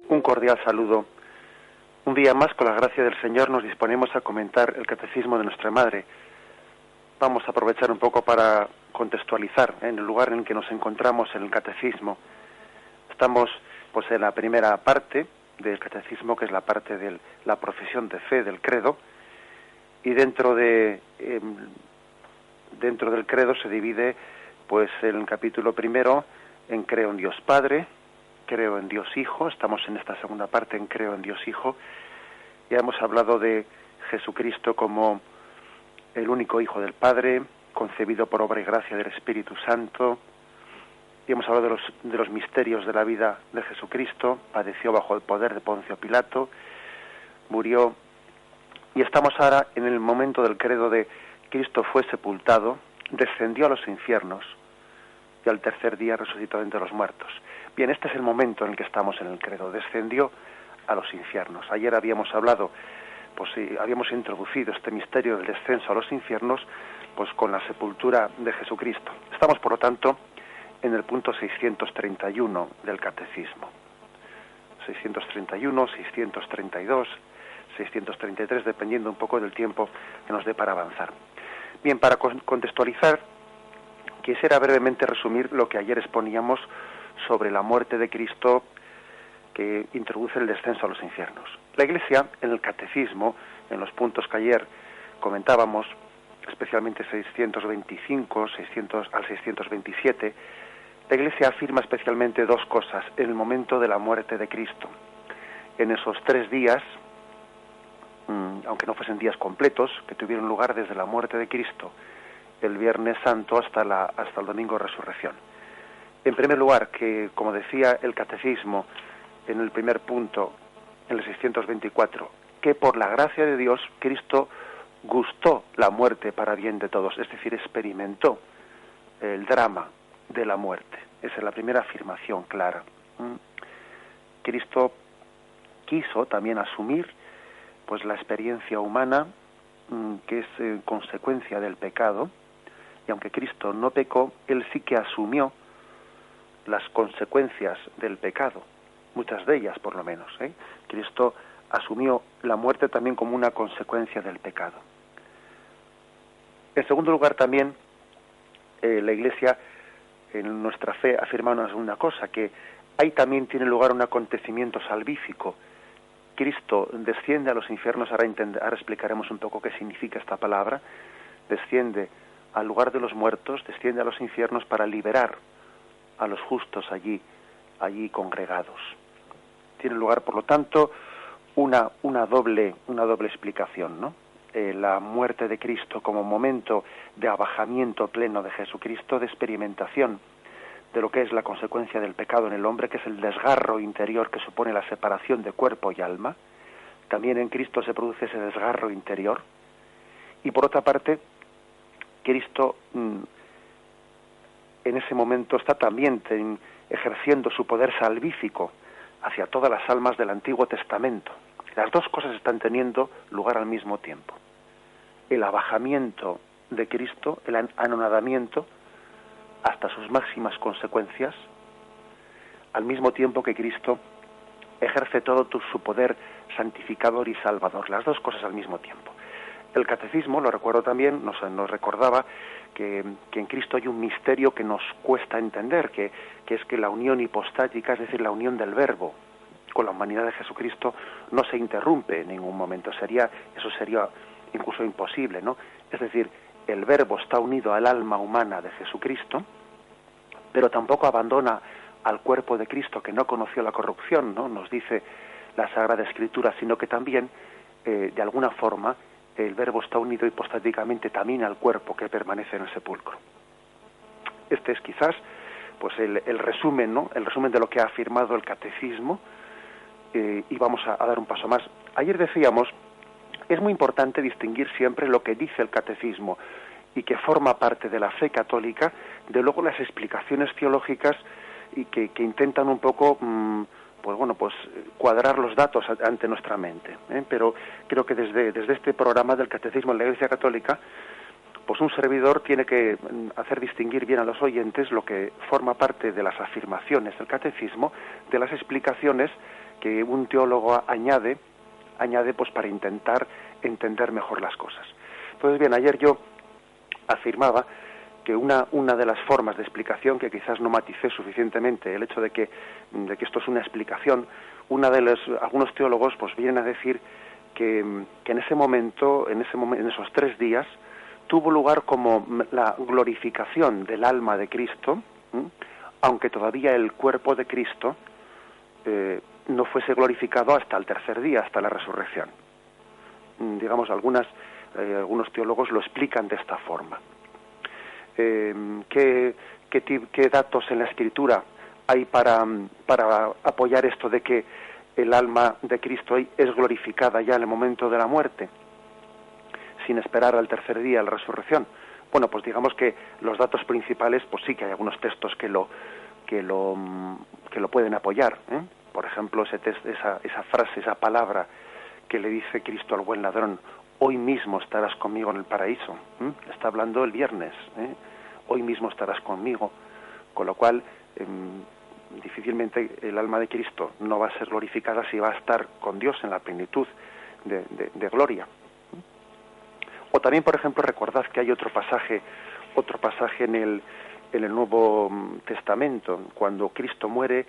Un cordial saludo. Un día más, con la gracia del Señor, nos disponemos a comentar el Catecismo de nuestra Madre. Vamos a aprovechar un poco para contextualizar en el lugar en el que nos encontramos en el Catecismo. Estamos pues en la primera parte del Catecismo, que es la parte de la profesión de fe, del credo, y dentro del credo se divide pues en el capítulo primero en creo en Dios Padre, creo en Dios Hijo. Estamos en esta segunda parte en creo en Dios Hijo. Ya hemos hablado de Jesucristo como el único Hijo del Padre, concebido por obra y gracia del Espíritu Santo. Y hemos hablado de los misterios de la vida de Jesucristo. Padeció bajo el poder de Poncio Pilato, murió, y estamos ahora en el momento del credo de Cristo fue sepultado, descendió a los infiernos y al tercer día resucitó entre los muertos. Bien, este es el momento en el que estamos en el credo, descendió a los infiernos. Ayer habíamos hablado, pues habíamos introducido este misterio del descenso a los infiernos, pues con la sepultura de Jesucristo. Estamos, por lo tanto, en el punto 631 del Catecismo. 631, 632, 633, dependiendo un poco del tiempo que nos dé para avanzar. Bien, para contextualizar, quisiera brevemente resumir lo que ayer exponíamos sobre la muerte de Cristo, que introduce el descenso a los infiernos. La Iglesia, en el Catecismo, en los puntos que ayer comentábamos, especialmente 625 al 627, la Iglesia afirma especialmente dos cosas en el momento de la muerte de Cristo. En esos 3 días, aunque no fuesen días completos, que tuvieron lugar desde la muerte de Cristo, el Viernes Santo hasta el Domingo de Resurrección. En primer lugar, que, como decía el Catecismo en el primer punto, en el 624, que por la gracia de Dios, Cristo gustó la muerte para bien de todos, es decir, experimentó el drama de la muerte. Esa es la primera afirmación clara. Cristo quiso también asumir pues la experiencia humana que es consecuencia del pecado, y aunque Cristo no pecó, él sí que asumió las consecuencias del pecado, muchas de ellas por lo menos. Cristo asumió la muerte también como una consecuencia del pecado. En segundo lugar, también la Iglesia en nuestra fe afirma una segunda cosa, que ahí también tiene lugar un acontecimiento salvífico. Cristo desciende a los infiernos, ahora explicaremos un poco qué significa esta palabra, desciende al lugar de los muertos, desciende a los infiernos para liberar a los justos allí congregados. Tiene lugar, por lo tanto, una doble explicación, ¿no? La muerte de Cristo como momento de abajamiento pleno de Jesucristo, de experimentación de lo que es la consecuencia del pecado en el hombre, que es el desgarro interior que supone la separación de cuerpo y alma. También en Cristo se produce ese desgarro interior. Y por otra parte, Cristo en ese momento está también ejerciendo su poder salvífico hacia todas las almas del Antiguo Testamento. Las dos cosas están teniendo lugar al mismo tiempo. El abajamiento de Cristo, el anonadamiento hasta sus máximas consecuencias, al mismo tiempo que Cristo ejerce todo su poder santificador y salvador. Las dos cosas al mismo tiempo. El Catecismo, lo recuerdo también, nos recordaba que en Cristo hay un misterio que nos cuesta entender, que es que la unión hipostática, es decir, la unión del Verbo con la humanidad de Jesucristo, no se interrumpe en ningún momento. Eso sería incluso imposible, ¿no? Es decir, el Verbo está unido al alma humana de Jesucristo, pero tampoco abandona al cuerpo de Cristo, que no conoció la corrupción, ¿no? Nos dice la Sagrada Escritura, sino que también, de alguna forma, el Verbo está unido hipostáticamente también al cuerpo que permanece en el sepulcro. Este es quizás pues el resumen, ¿no? El resumen de lo que ha afirmado el Catecismo, y vamos a dar un paso más. Ayer decíamos, es muy importante distinguir siempre lo que dice el Catecismo y que forma parte de la fe católica, de luego las explicaciones teológicas y que intentan un poco cuadrar los datos ante nuestra mente, Pero creo que desde este programa del Catecismo en la Iglesia Católica, pues un servidor tiene que hacer distinguir bien a los oyentes lo que forma parte de las afirmaciones del catecismo, de las explicaciones que un teólogo añade pues para intentar entender mejor las cosas. Entonces, bien, ayer yo afirmaba que una de las formas de explicación, que quizás no maticé suficientemente el hecho de que esto es una explicación, algunos teólogos pues vienen a decir que en ese momento, en esos 3 días, tuvo lugar como la glorificación del alma de Cristo, aunque todavía el cuerpo de Cristo no fuese glorificado hasta el 3er día, hasta la resurrección. Digamos, algunos teólogos lo explican de esta forma. ¿Qué datos en la Escritura hay para apoyar esto de que el alma de Cristo es glorificada ya en el momento de la muerte, sin esperar al 3er día, a la resurrección? Bueno, pues digamos que los datos principales, pues sí que hay algunos textos que lo pueden apoyar, ¿eh? Por ejemplo, esa frase, esa palabra que le dice Cristo al buen ladrón: hoy mismo estarás conmigo en el paraíso. Está hablando el viernes, hoy mismo estarás conmigo, con lo cual difícilmente el alma de Cristo no va a ser glorificada si va a estar con Dios en la plenitud de gloria. O también, por ejemplo, recordad que hay otro pasaje en el Nuevo Testamento, cuando Cristo muere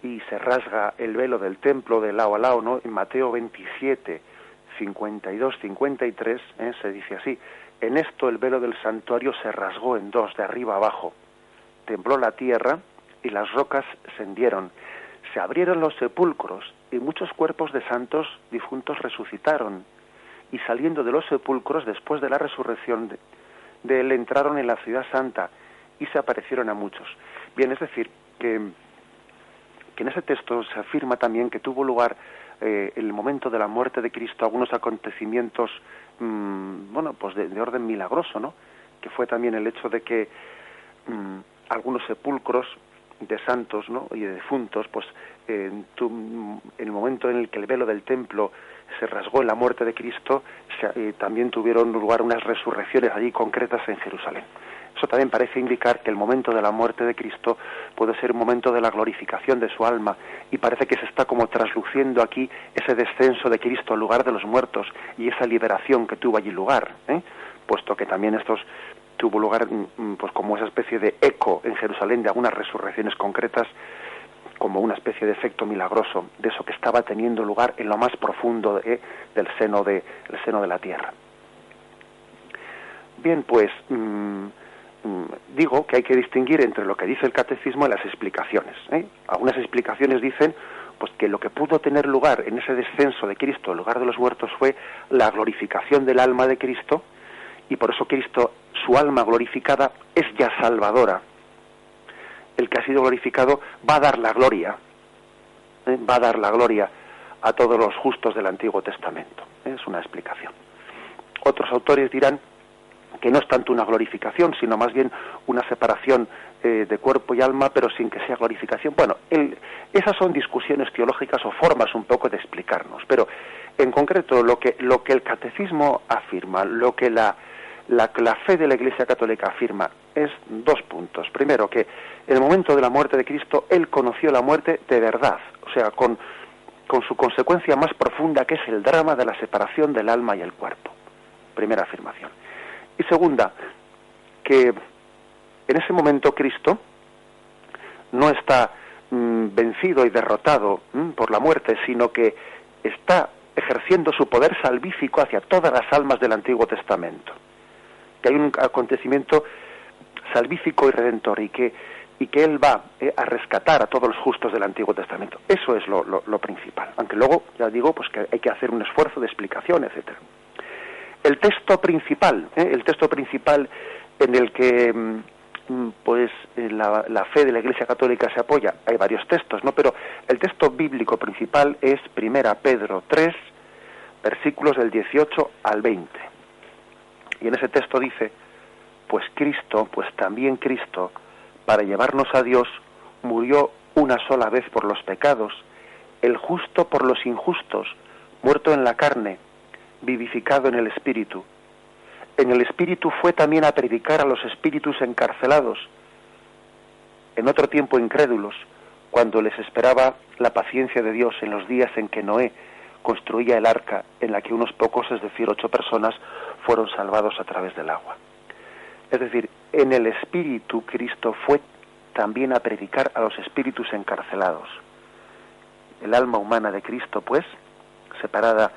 y se rasga el velo del templo de lado a lado, ¿no? En Mateo 27, 52, 53, se dice así: en esto el velo del santuario se rasgó en dos, de arriba abajo. Tembló la tierra y las rocas se hendieron. Se abrieron los sepulcros y muchos cuerpos de santos difuntos resucitaron. Y saliendo de los sepulcros, después de la resurrección de él, entraron en la ciudad santa y se aparecieron a muchos. Bien, es decir, que en ese texto se afirma también que tuvo lugar en el momento de la muerte de Cristo algunos acontecimientos, pues de orden milagroso, ¿no? Que fue también el hecho de que algunos sepulcros de santos, ¿no?, y de difuntos, pues en el momento en el que el velo del templo se rasgó en la muerte de Cristo, también tuvieron lugar unas resurrecciones allí concretas en Jerusalén. Eso también parece indicar que el momento de la muerte de Cristo puede ser un momento de la glorificación de su alma, y parece que se está como trasluciendo aquí ese descenso de Cristo al lugar de los muertos y esa liberación que tuvo allí lugar, puesto que también tuvo lugar pues como esa especie de eco en Jerusalén de algunas resurrecciones concretas, como una especie de efecto milagroso de eso que estaba teniendo lugar en lo más profundo del seno de la tierra. Bien, pues digo que hay que distinguir entre lo que dice el catecismo y las explicaciones. Algunas explicaciones dicen pues que lo que pudo tener lugar en ese descenso de Cristo al lugar de los muertos fue la glorificación del alma de Cristo, y por eso Cristo, su alma glorificada, es ya salvadora. El que ha sido glorificado va a dar la gloria, va a dar la gloria a todos los justos del Antiguo Testamento. Es una explicación. Otros autores dirán que no es tanto una glorificación, sino más bien una separación de cuerpo y alma, pero sin que sea glorificación. Bueno, esas son discusiones teológicas o formas un poco de explicarnos, pero en concreto lo que el catecismo afirma, lo que la fe de la Iglesia Católica afirma, es 2 puntos. Primero, que en el momento de la muerte de Cristo, él conoció la muerte de verdad, o sea, con su consecuencia más profunda, que es el drama de la separación del alma y el cuerpo. Primera afirmación. Y segunda, que en ese momento Cristo no está vencido y derrotado por la muerte, sino que está ejerciendo su poder salvífico hacia todas las almas del Antiguo Testamento. Que hay un acontecimiento salvífico y redentor, y que él va a rescatar a todos los justos del Antiguo Testamento. Eso es lo principal, aunque luego, ya digo, pues que hay que hacer un esfuerzo de explicación, etcétera. El texto principal en el que la fe de la Iglesia Católica se apoya, hay varios textos, ¿no? Pero el texto bíblico principal es 1 Pedro 3, versículos del 18 al 20. Y en ese texto dice: pues también Cristo, para llevarnos a Dios, murió una sola vez por los pecados, el justo por los injustos, muerto en la carne, vivificado en el espíritu. En el Espíritu fue también a predicar a los espíritus encarcelados, en otro tiempo incrédulos, cuando les esperaba la paciencia de Dios en los días en que Noé construía el arca, en la que unos pocos, es decir, 8 personas, fueron salvados a través del agua. Es decir, en el Espíritu Cristo fue también a predicar a los espíritus encarcelados. El alma humana de Cristo, pues, separada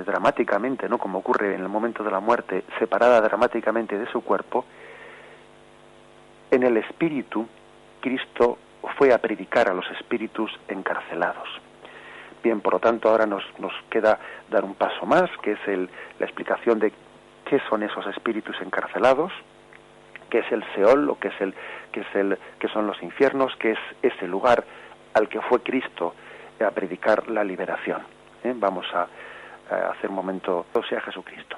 dramáticamente, ¿no?, como ocurre en el momento de la muerte, separada dramáticamente de su cuerpo, en el Espíritu Cristo fue a predicar a los espíritus encarcelados. Bien, por lo tanto, ahora nos queda dar un paso más, que es la explicación de qué son esos espíritus encarcelados, qué es el Seol, o qué son los infiernos, qué es ese lugar al que fue Cristo a predicar la liberación. Vamos a hacer un momento, o sea, Jesucristo.